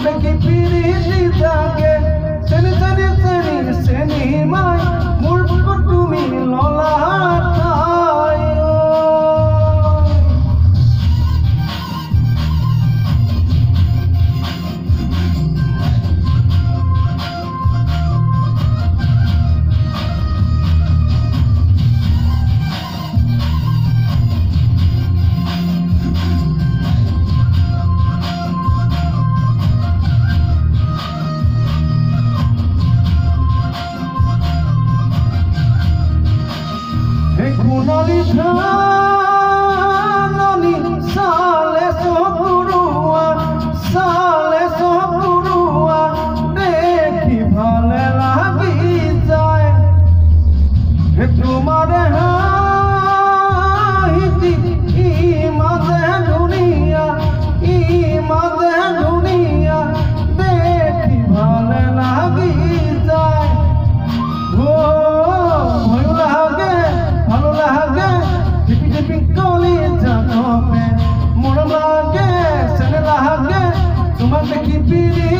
দেখি পিরিতি জাগে সেনি সেনি সেনি সেনি মাই মূর্খ তুমি ললাটাই Noni sale sokurua dekhi bhale lagi jay tumhare haiti imade duniya dekhi bhale lagi jay Kali jano pe mor lage sen lage tumar dekhi piri